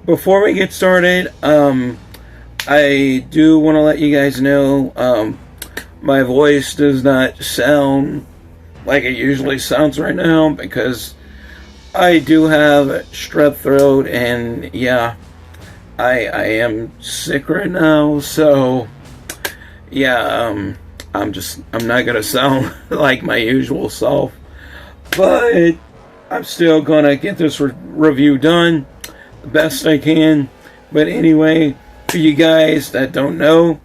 Before we get started, I do want to let you guys know, my voice does not sound like it usually sounds right now because I do have strep throat, and yeah, I am sick right now, so yeah, I'm not gonna sound like my usual self, but I'm still gonna get this review done the best I can. But anyway, for you guys that don't know,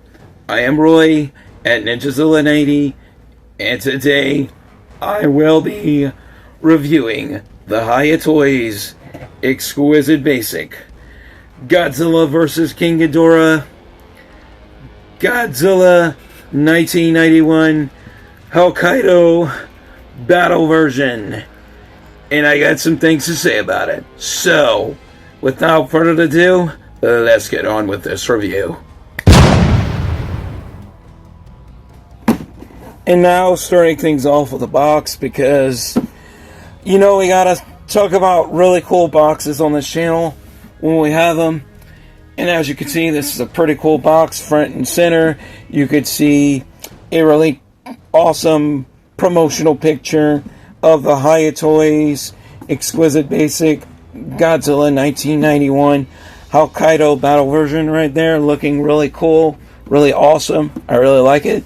I am Roy at NinjaZilla90, and today I will be reviewing the Hiya Toys Exquisite Basic Godzilla vs. King Ghidorah Godzilla 1991 Hokkaido battle version. And I got some things to say about it. So, without further ado, let's get on with this review. And now, starting things off with a box, because, you know, we gotta talk about really cool boxes on this channel when we have them. And as you can see, this is a pretty cool box, front and center. You could see a really awesome promotional picture of the Hiya Toys Exquisite Basic Godzilla 1991 Hokkaido battle version right there, looking really cool, really awesome. I really like it.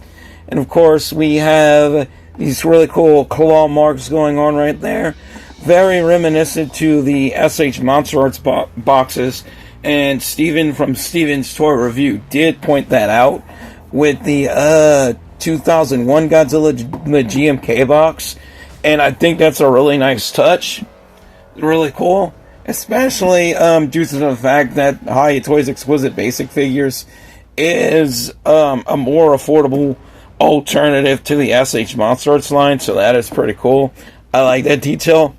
And of course, we have these really cool claw marks going on right there, very reminiscent to the SH Monster Arts boxes. And Steven from Steven's Toy Review did point that out with the 2001 Godzilla, the GMK box. And I think that's a really nice touch. Really cool. Especially due to the fact that Hiya Toys Exquisite Basic Figures is a more affordable alternative to the SH Monster Arts line. So that is pretty cool. I like that detail.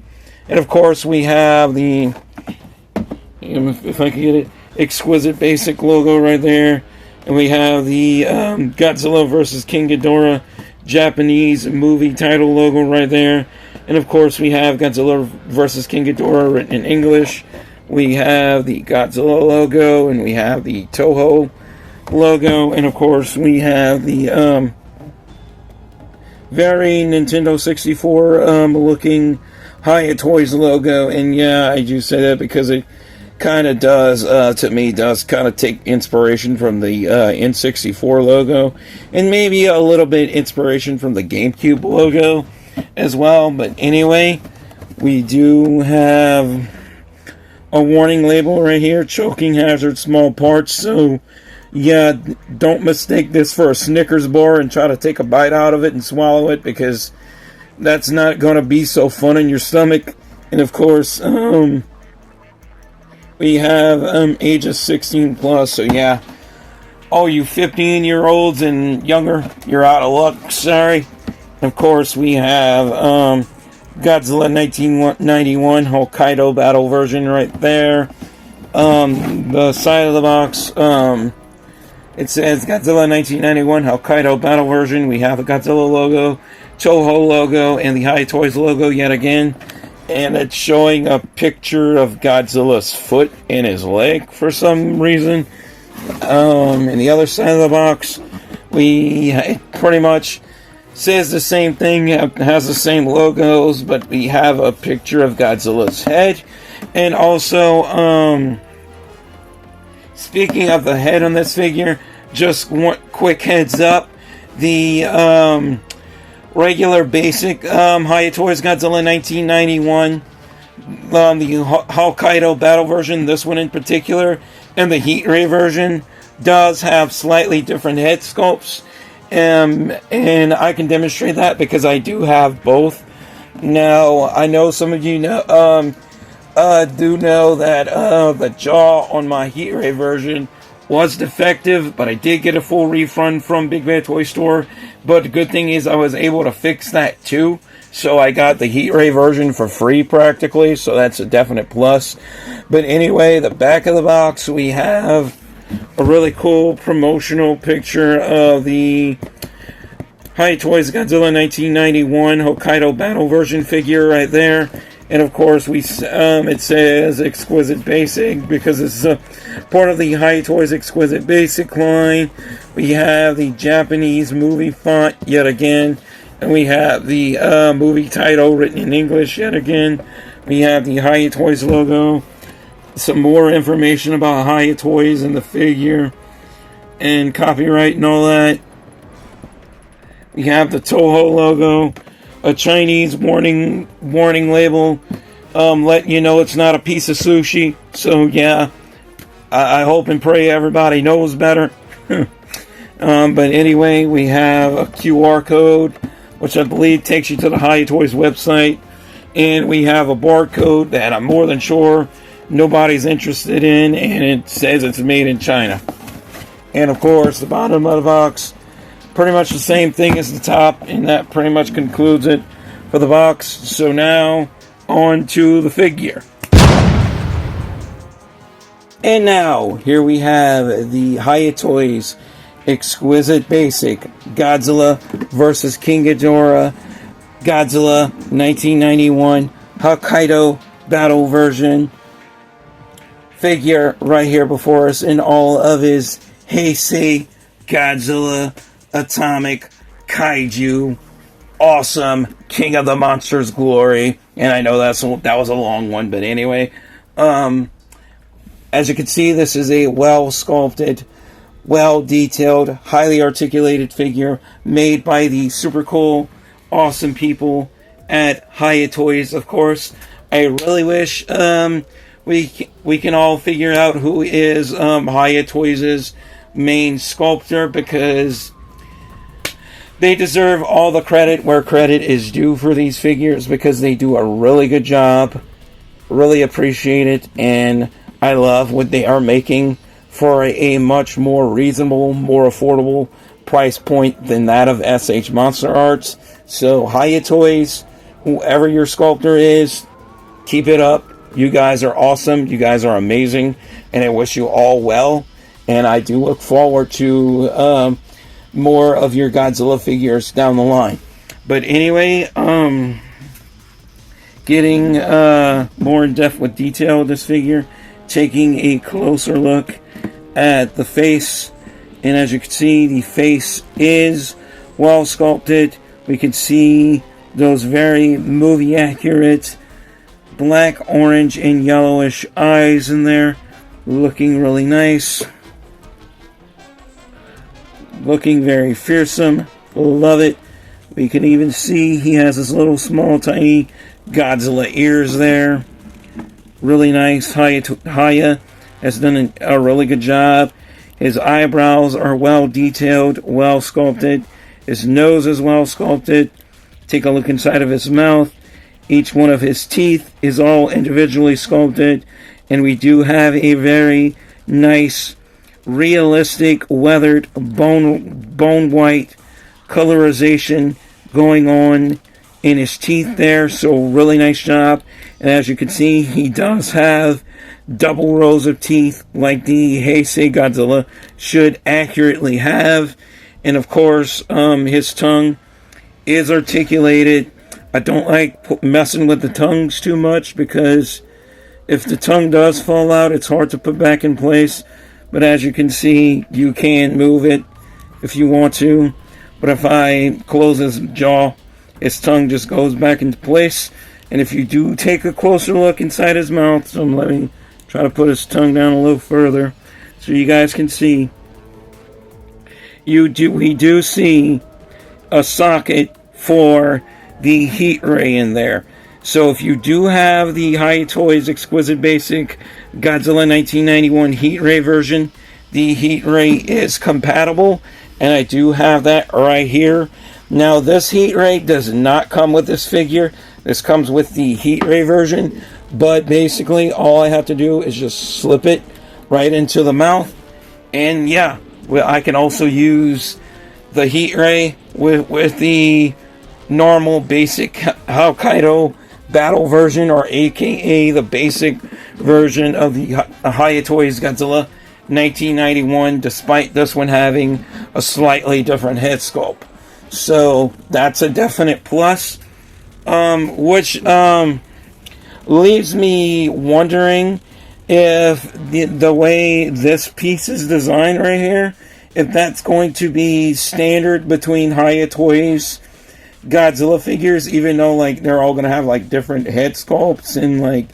And of course we have the, if I can get it, Exquisite Basic logo right there. And we have the Godzilla vs. King Ghidorah Japanese movie title logo right there. And of course we have Godzilla vs. King Ghidorah written in English. We have the Godzilla logo, and we have the Toho logo. And of course we have the very Nintendo 64 looking Hiya Toys logo. And yeah, I do say that because it kind of does, to me, does kind of take inspiration from the N64 logo, and maybe a little bit inspiration from the GameCube logo as well. But anyway, we do have a warning label right here: choking hazard, small parts. So yeah, don't mistake this for a Snickers bar and try to take a bite out of it and swallow it, because that's not going to be so fun in your stomach. And of course, we have ages 16 plus, so yeah, all you 15-year-olds and younger, you're out of luck, sorry. Of course, we have Godzilla 1991 Hokkaido battle version right there. The side of the box, it says Godzilla 1991 Hokkaido battle version. We have the Godzilla logo, Toho logo, and the Hiya Toys logo yet again. And it's showing a picture of Godzilla's foot and his leg for some reason. And the other side of the box, it pretty much says the same thing, has the same logos, but we have a picture of Godzilla's head. And also, speaking of the head on this figure, just one quick heads up, the regular basic Hiya Toys Godzilla 1991, the Hokkaido battle version, this one in particular, and the Heat Ray version does have slightly different head sculpts, and I can demonstrate that because I do have both. Now, I know some of you know do know that the jaw on my Heat Ray version was defective, but I did get a full refund from Big Bad Toy Store. But the good thing is I was able to fix that too, so I got the Heat Ray version for free practically, so that's a definite plus. But anyway, the back of the box, we have a really cool promotional picture of the Hiya Toys Godzilla 1991 Hokkaido Battle version figure right there. And of course, it says Exquisite Basic because it's part of the Hiya Toys Exquisite Basic line. We have the Japanese movie font yet again. And we have the movie title written in English yet again. We have the Hiya Toys logo. Some more information about Hiya Toys and the figure. And copyright and all that. We have the Toho logo. A Chinese warning label. Letting you know it's not a piece of sushi. So yeah. I hope and pray everybody knows better. But anyway, we have a QR code, which I believe takes you to the Hiya Toys website. And we have a barcode that I'm more than sure nobody's interested in, and it says it's made in China. And of course, the bottom of the box, pretty much the same thing as the top, and that pretty much concludes it for the box. So now, on to the figure. And now, here we have the Hiya Toys Exquisite Basic Godzilla vs. King Ghidorah Godzilla 1991 Hokkaido Battle version figure right here before us in all of his Heisei Godzilla Atomic Kaiju awesome King of the Monsters glory. And I know that was a long one, but anyway, as you can see, this is a well sculpted, well detailed, highly articulated figure made by the super cool, awesome people at Hiya Toys. Of course, I really wish we can all figure out who is Hiya Toys' main sculptor, because they deserve all the credit where credit is due for these figures, because they do a really good job. Really appreciate it, and I love what they are making for a much more reasonable, more affordable price point than that of SH Monster Arts. So Hiya Toys, whoever your sculptor is, keep it up. You guys are awesome. You guys are amazing, and I wish you all well. And I do look forward to more of your Godzilla figures down the line. But anyway, getting more in depth with detail of this figure, taking a closer look at the face, and as you can see, the face is well sculpted. We can see those very movie accurate black, orange, and yellowish eyes in there, looking really nice, looking very fearsome. Love it. We can even see he has his little small tiny Godzilla ears there. Really nice. Hiya has done a really good job. His eyebrows are well detailed, well sculpted. His nose is well sculpted. Take a look inside of his mouth. Each one of his teeth is all individually sculpted. And we do have a very nice, realistic, weathered, bone white colorization going on in his teeth there. So really nice job. And as you can see, he does have double rows of teeth like the Heisei Godzilla should accurately have. And of course, his tongue is articulated. I don't like messing with the tongues too much, because if the tongue does fall out, it's hard to put back in place. But as you can see, you can move it if you want to. But if I close his jaw, his tongue just goes back into place. And if you do take a closer look inside his mouth, so let me try to put his tongue down a little further so you guys can see. We do see a socket for the heat ray in there. So if you do have the Hiya Toys Exquisite Basic Godzilla 1991 heat ray version, the heat ray is compatible, and I do have that right here. Now this heat ray does not come with this figure. This comes with the heat ray version, but basically all I have to do is just slip it right into the mouth, and yeah, well, I can also use the heat ray with the normal basic Hokkaido battle version, or aka the basic version of the Hiya Toys Godzilla 1991, despite this one having a slightly different head sculpt. So that's a definite plus. Which leaves me wondering if the way this piece is designed right here, if that's going to be standard between Hiya Toys Godzilla figures, even though like they're all going to have like different head sculpts and like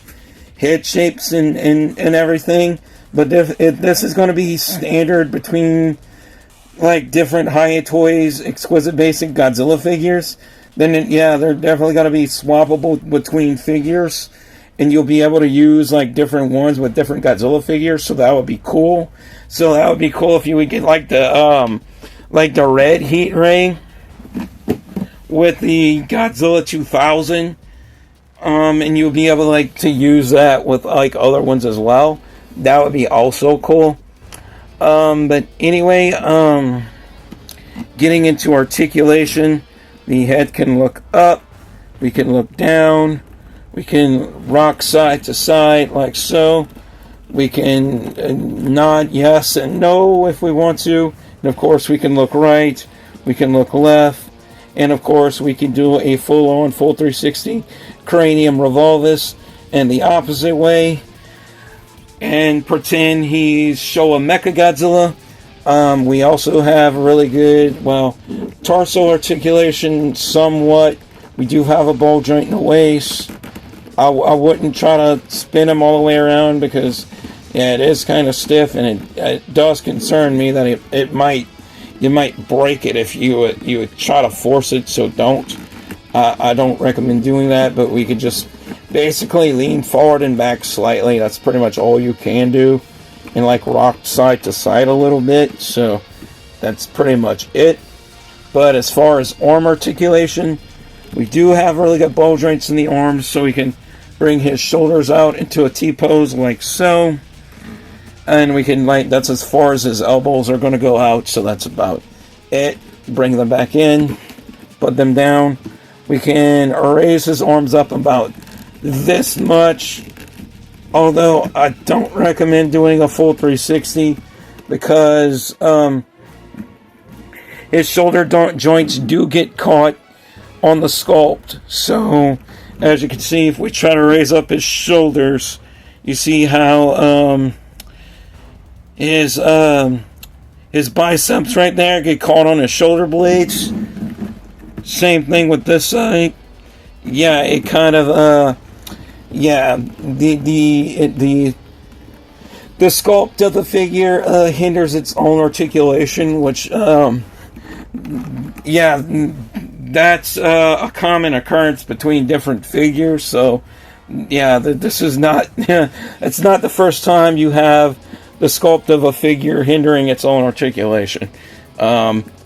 head shapes and everything. But if this is going to be standard between like different Hiya Toys Exquisite Basic Godzilla figures, then yeah, they're definitely going to be swappable between figures, and you'll be able to use like different ones with different Godzilla figures. So that would be cool. So that would be cool if you would get like the red heat ray with the Godzilla 2000, and you'll be able like to use that with like other ones as well. That would be also cool. But anyway, getting into articulation, the head can look up, we can look down, we can rock side to side like so. We can nod yes and no if we want to. And of course we can look right, we can look left, and of course we can do a full 360 cranium revolvus and the opposite way, and pretend he's Showa Mechagodzilla. We also have really good, torso articulation somewhat. We do have a ball joint in the waist. I wouldn't try to spin him all the way around because, yeah, it is kind of stiff, and it does concern me that you might break it if you would try to force it. So don't. I don't recommend doing that, but we could just basically lean forward and back slightly. That's pretty much all you can do, and like rock side to side a little bit. So that's pretty much it. But as far as arm articulation, we do have really good ball joints in the arms, so we can bring his shoulders out into a T-pose like so. And we can, that's as far as his elbows are going to go out, so that's about it. Bring them back in, put them down. We can raise his arms up about this much, although I don't recommend doing a full 360 because his shoulder joints do get caught on the sculpt. So as you can see, if we try to raise up his shoulders, you see how his biceps right there get caught on his shoulder blades. Same thing with this side. Yeah, it kind of the sculpt of the figure hinders its own articulation, which that's a common occurrence between different figures. So yeah, this is not it's not the first time you have the sculpt of a figure hindering its own articulation.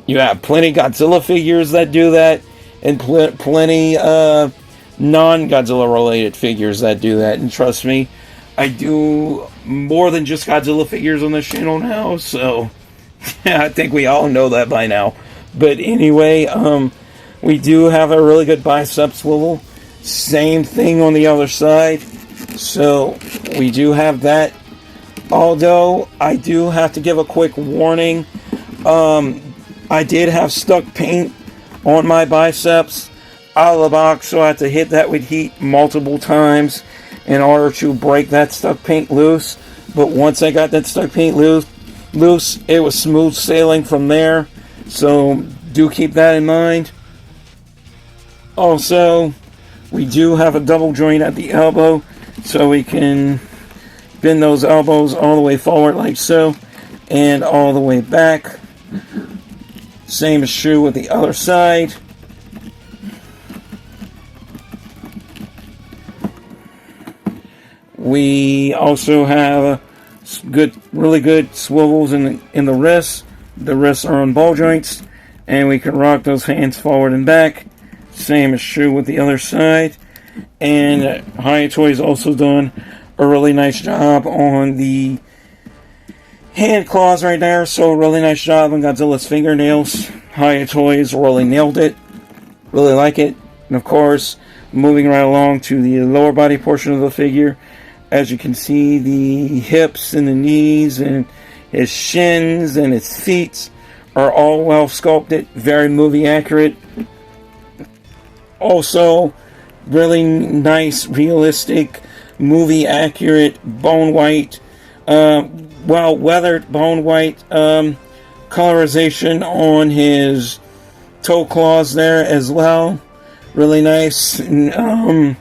You have plenty Godzilla figures that do that, and plenty non-Godzilla related figures that do that. And trust me, I do more than just Godzilla figures on this channel now, so I think we all know that by now. But anyway, we do have a really good bicep swivel. Same thing on the other side. So we do have that. Although I do have to give a quick warning. I did have stuck paint on my biceps out of the box, so I had to hit that with heat multiple times in order to break that stuck paint loose. But once I got that stuck paint loose, it was smooth sailing from there. So do keep that in mind. Also, we do have a double joint at the elbow, so we can bend those elbows all the way forward like so, and all the way back. Same is true with the other side. We also have really good swivels in the wrists. The wrists are on ball joints, and we can rock those hands forward and back. Same is true with the other side. And Hiya Toys also done a really nice job on the hand claws right there. So really nice job on Godzilla's fingernails. Hiya Toys really nailed it. Really like it. And of course, moving right along to the lower body portion of the figure. As you can see, the hips and the knees and his shins and his feet are all well sculpted, very movie accurate. Also, really nice, realistic, movie accurate, bone white, well weathered bone white colorization on his toe claws there as well. Really nice. And,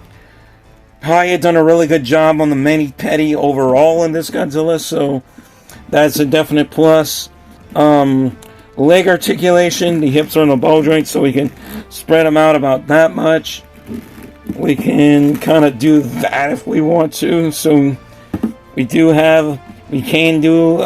Hiya done a really good job on the mani-pedi overall in this Godzilla, so that's a definite plus. Leg articulation, the hips are on the ball joint, so we can spread them out about that much. We can kind of do that if we want to. So we can do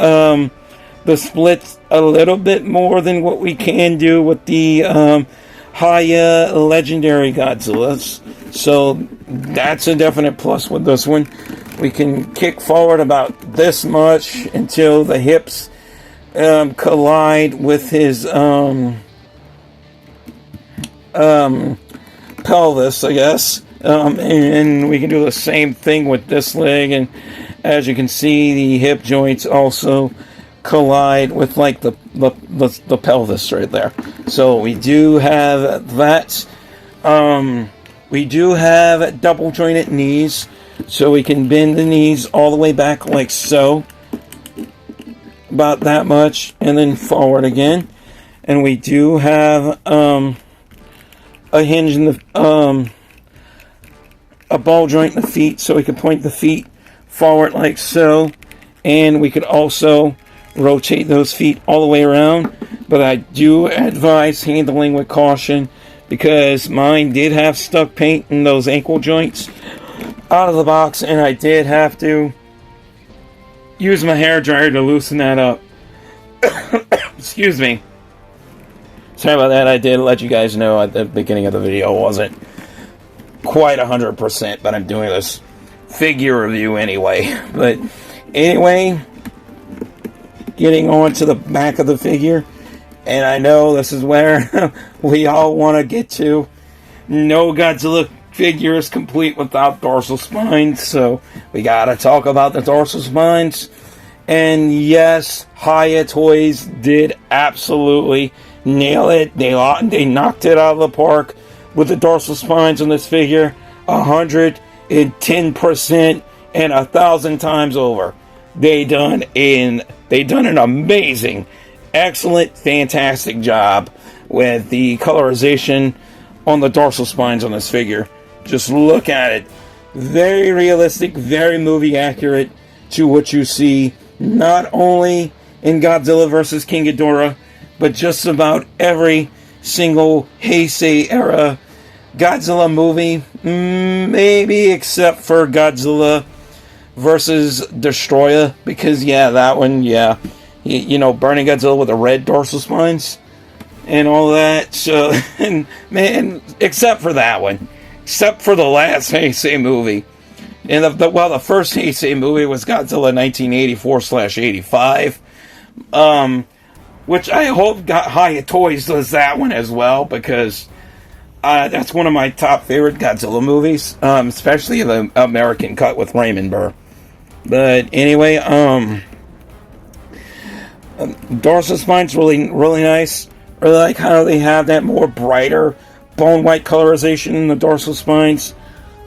the splits a little bit more than what we can do with the Hiya legendary Godzillas. So that's a definite plus with this one. We can kick forward about this much until the hips collide with his pelvis, I guess. And we can do the same thing with this leg. And as you can see, the hip joints also collide with like the pelvis right there. So we do have that. We do have double jointed knees, so we can bend the knees all the way back like so, about that much, and then forward again. And we do have a hinge in the a ball joint in the feet, so we can point the feet forward like so, and we could also rotate those feet all the way around. But I do advise handling with caution, because mine did have stuck paint in those ankle joints out of the box, and I did have to use my hair dryer to loosen that up. Excuse me. Sorry about that. I did let you guys know at the beginning of the video it wasn't quite 100%, but I'm doing this figure review anyway. But anyway, getting on to the back of the figure. And I know this is where we all want to get to. No Godzilla figure is complete without dorsal spines, so we gotta talk about the dorsal spines. And yes, Hiya Toys did absolutely nail it. They knocked it out of the park with the dorsal spines on this figure 110% and 1,000 times over. They done an amazing, excellent, fantastic job with the colorization on the dorsal spines on this figure. Just look at it. Very realistic, very movie accurate to what you see, not only in Godzilla vs. King Ghidorah, but just about every single Heisei era Godzilla movie, maybe except for Godzilla versus Destroyer, because that one, burning Godzilla with the red dorsal spines and all that. So, man, except for that one, except for the last Heisei movie. And the first Heisei movie was Godzilla 1984/85, which I hope Hiya Toys does that one as well, because that's one of my top favorite Godzilla movies, especially the American cut with Raymond Burr. But anyway, dorsal spine's really, really nice. Really like how they have that more brighter bone white colorization in the dorsal spines.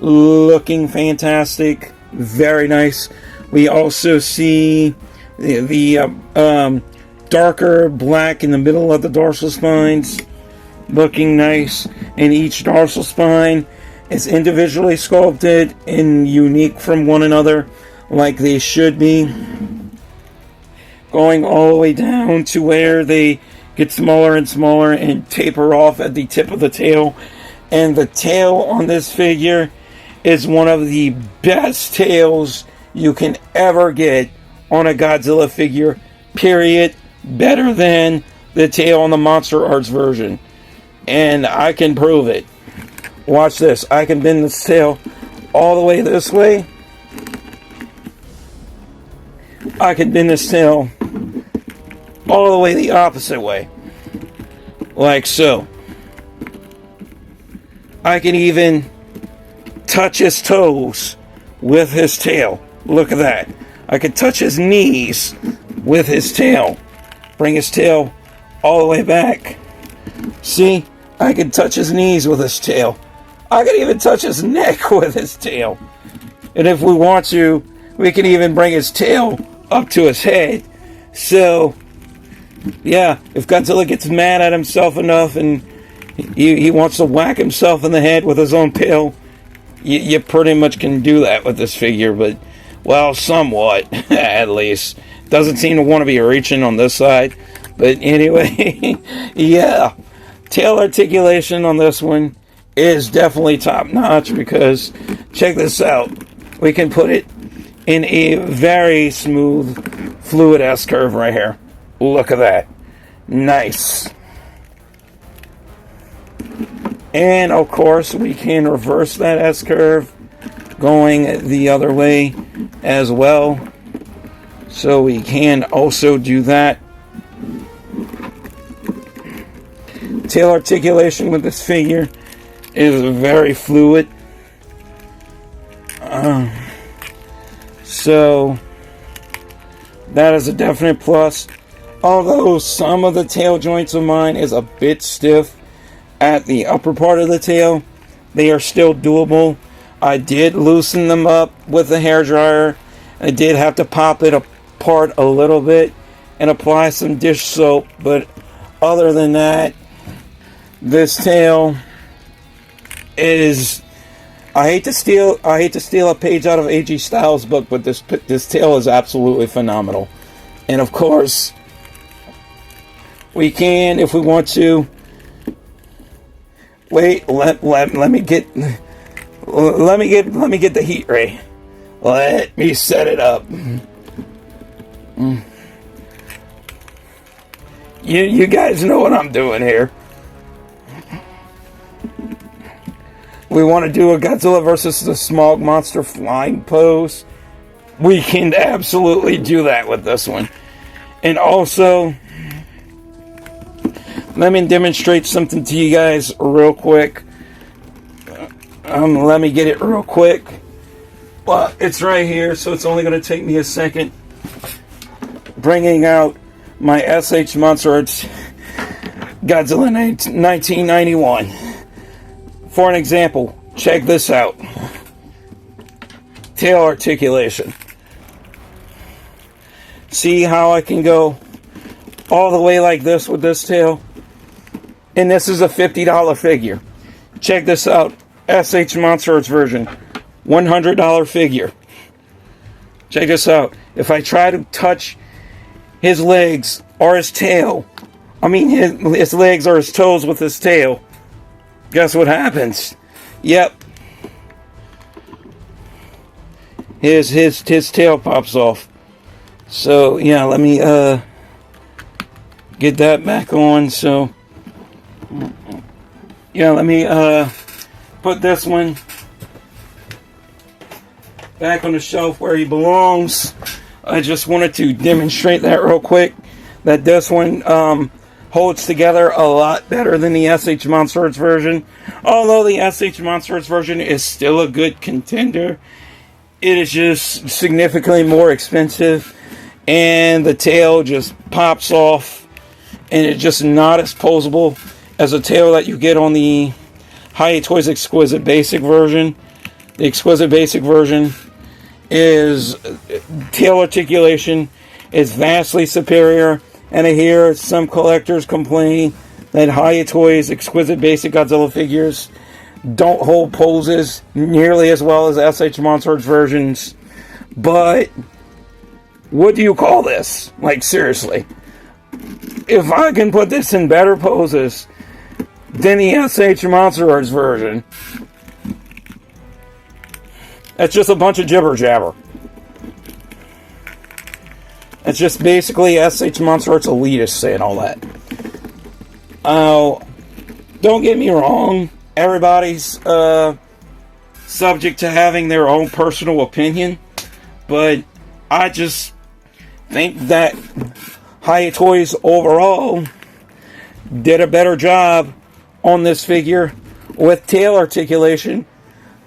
Looking fantastic. Very nice. We also see the darker black in the middle of the dorsal spines. Looking nice. And each dorsal spine is individually sculpted and unique from one another, like they should be. Going all the way down to where they get smaller and smaller and taper off at the tip of the tail. And the tail on this figure is one of the best tails you can ever get on a Godzilla figure, period. Better than the tail on the Monster Arts version. And I can prove it. Watch this. I can bend this tail all the way this way. I can bend this tail all the way the opposite way. Like so. I can even touch his toes with his tail. Look at that. I can touch his knees with his tail. Bring his tail all the way back. See, I can touch his knees with his tail. I can even touch his neck with his tail. And if we want to, we can even bring his tail up to his head. So, yeah, if Godzilla gets mad at himself enough and he wants to whack himself in the head with his own tail, you pretty much can do that with this figure. But, well, somewhat, at least. Doesn't seem to want to be reaching on this side. But anyway, yeah. Tail articulation on this one is definitely top notch, because check this out. We can put it in a very smooth, fluid S-curve right here. Look at that. Nice. And of course, we can reverse that S-curve going the other way as well. So we can also do that. Tail articulation with this figure is very fluid. So that is a definite plus. Although some of the tail joints of mine is a bit stiff at the upper part of the tail, they are still doable. I did loosen them up with the hairdryer. I did have to pop it apart a little bit and apply some dish soap, but other than that, this tail is, I hate to steal a page out of A.G. Styles' book, but this tail is absolutely phenomenal. And of course, we can, if we want to, wait, let me get the heat ray. Let me set it up. You guys know what I'm doing here. We want to do a Godzilla versus the Smog Monster flying pose. We can absolutely do that with this one. And also, let me demonstrate something to you guys real quick. Let me get it real quick. Well, it's right here, so it's only going to take me a second. Bringing out my SH Monster Arts Godzilla 1991. For an example, check this out. Tail articulation. See how I can go all the way like this with this tail? And this is a $50 figure. Check this out. SH Monster Arts version. $100 figure. Check this out. If I try to touch his legs or his tail, I mean his legs or his toes with his tail, guess what happens? Yep. His tail pops off. So yeah, let me get that back on. So yeah, let me put this one back on the shelf where he belongs. I just wanted to demonstrate that real quick, that this one holds together a lot better than the SH Monster Arts version. Although the SH Monster Arts version is still a good contender, it is just significantly more expensive, and the tail just pops off, and it's just not as posable as a tail that you get on the Hiya Toys Exquisite Basic version. The Exquisite Basic version is, tail articulation is vastly superior. And I hear some collectors complain that Hiya Toys Exquisite Basic Godzilla figures don't hold poses nearly as well as SH Monster Arts versions. But what do you call this? Like, seriously. If I can put this in better poses than the SH Monster Arts version, that's just a bunch of jibber jabber. It's just basically SH Monster Arts elitists saying all that. Don't get me wrong. Everybody's subject to having their own personal opinion. But I just think that Hiya Toys overall did a better job on this figure with tail articulation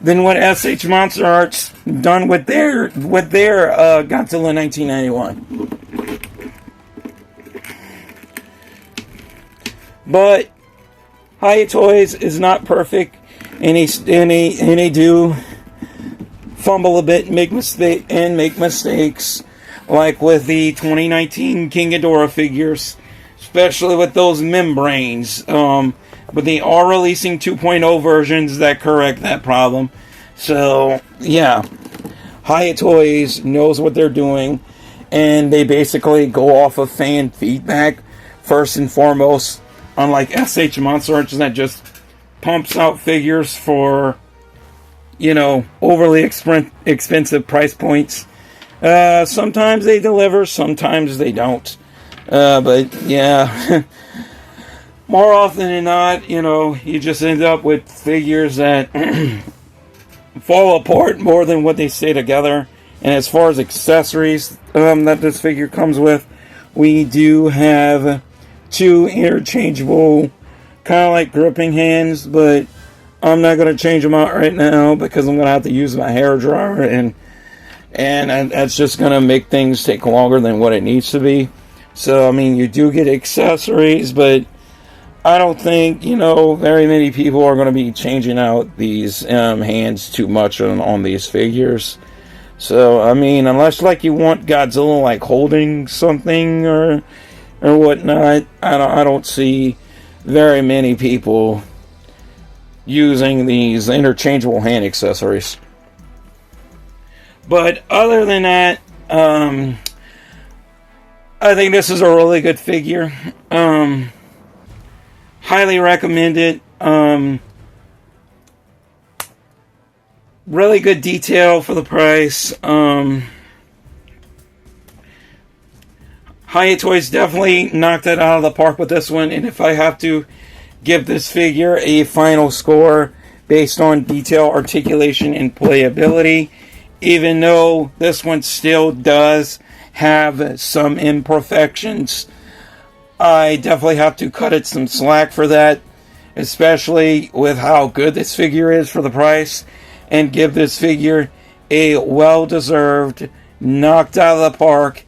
than what SH Monster Arts done with their Godzilla 1991. But Hiya Toys is not perfect, and they do fumble a bit, make mistakes, like with the 2019 King Ghidorah figures, especially with those membranes. But they are releasing 2.0 versions that correct that problem. So yeah, Hiya Toys knows what they're doing, and they basically go off of fan feedback first and foremost. Unlike SH Monsters that just pumps out figures for, overly expensive price points. Sometimes they deliver, sometimes they don't. But yeah, more often than not, you just end up with figures that fall apart more than what they stay together. And as far as accessories that this figure comes with, we do have 2 interchangeable kind of like gripping hands, but I'm not going to change them out right now because I'm going to have to use my hair dryer, and that's just going to make things take longer than what it needs to be. So I mean, you do get accessories, but I don't think very many people are going to be changing out these hands too much on these figures. So I mean, unless like you want Godzilla like holding something or whatnot, I don't see very many people using these interchangeable hand accessories. But other than that, I think this is a really good figure. Highly recommend it. Really good detail for the price. Hiya Toys definitely knocked it out of the park with this one, and if I have to give this figure a final score based on detail, articulation, and playability, even though this one still does have some imperfections, I definitely have to cut it some slack for that, especially with how good this figure is for the price, and give this figure a well-deserved, knocked out of the park,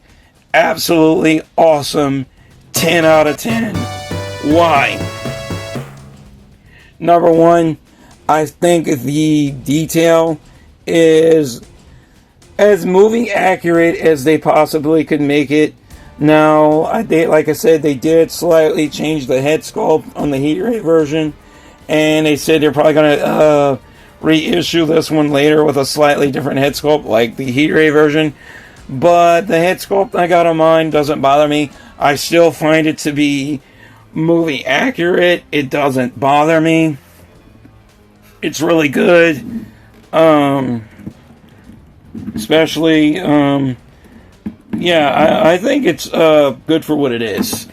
absolutely awesome 10 out of 10. Why? Number one, I think the detail is as movie accurate as they possibly could make it. Now, like I said, they did slightly change the head sculpt on the Heat-Ray version, and they said they're probably going to reissue this one later with a slightly different head sculpt like the Heat-Ray version. But the head sculpt I got on mine doesn't bother me. I still find it to be movie accurate. It doesn't bother me. It's really good. Especially, I think it's good for what it is.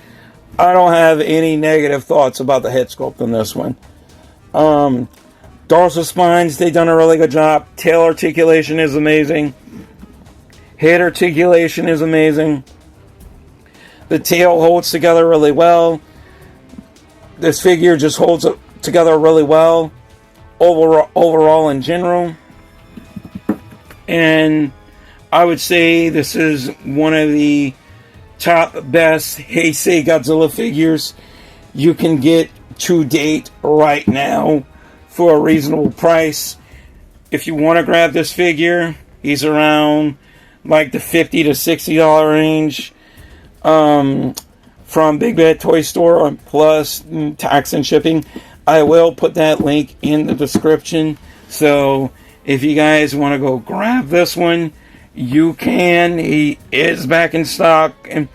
I don't have any negative thoughts about the head sculpt on this one. Dorsal spines, they've done a really good job. Tail articulation is amazing. Head articulation is amazing. The tail holds together really well. This figure just holds together really well overall in general. And I would say this is one of the top best Heisei Godzilla figures you can get to date right now for a reasonable price. If you want to grab this figure, he's around like the $50 to $60 range from Big Bad Toy Store plus tax and shipping. I will put that link in the description, so if you guys want to go grab this one, you can. He is back in stock and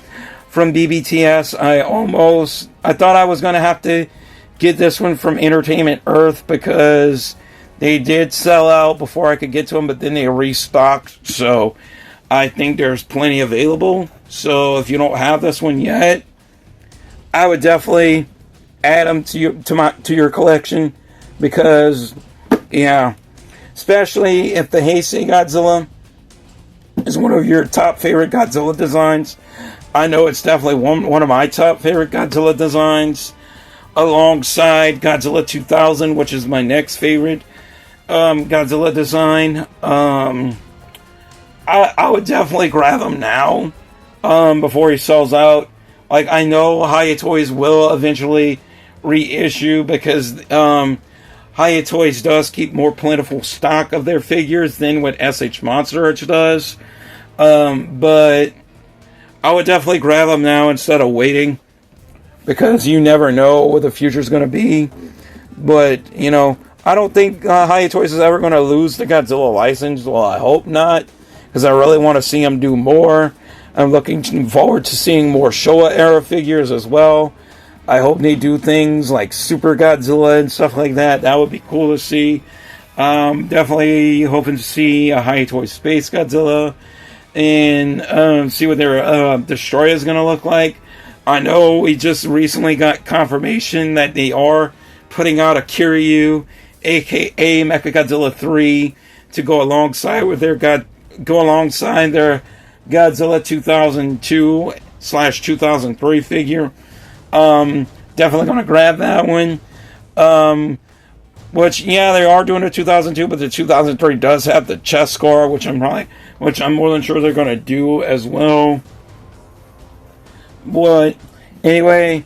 from BBTS. I thought I was going to have to get this one from Entertainment Earth because they did sell out before I could get to them, but then they restocked, so I think there's plenty available. So if you don't have this one yet, I would definitely add them to your collection, because especially if the Heisei Godzilla is one of your top favorite Godzilla designs. I know it's definitely one of my top favorite Godzilla designs, alongside Godzilla 2000, which is my next favorite Godzilla design. I would definitely grab him now before he sells out. Like, I know Hiya Toys will eventually reissue because Hiya Toys does keep more plentiful stock of their figures than what SH Monster does. But I would definitely grab them now instead of waiting, because you never know what the future is going to be. But, you know, I don't think Hiya Toys is ever going to lose the Godzilla license. Well, I hope not, because I really want to see them do more. I'm looking forward to seeing more Showa era figures as well. I hope they do things like Super Godzilla and stuff like that. That would be cool to see. Definitely hoping to see a Hiya Toys Space Godzilla and see what their Destroyer is going to look like. I know we just recently got confirmation that they are putting out a Kiryu, aka Mechagodzilla 3, to go alongside their Godzilla 2002/2003 figure. Definitely going to grab that one. Which, yeah, they are doing a 2002, but the 2003 does have the chest scar, which I'm more than sure they're going to do as well. But anyway,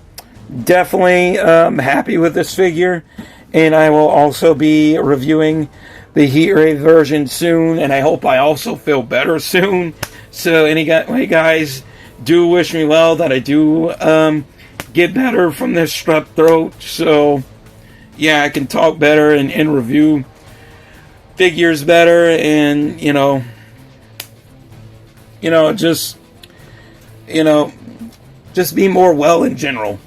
definitely happy with this figure, and I will also be reviewing the heat ray version soon, and I hope I also feel better soon. So anyway, guys, do wish me well that I do get better from this strep throat, so yeah, I can talk better and review figures better, and just be more well in general.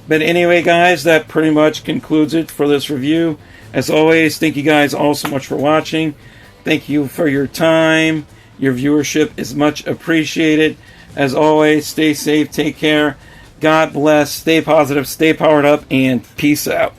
But anyway, guys, that pretty much concludes it for this review. As always, thank you guys all so much for watching. Thank you for your time. Your viewership is much appreciated. As always, stay safe, take care. God bless, stay positive, stay powered up, and peace out.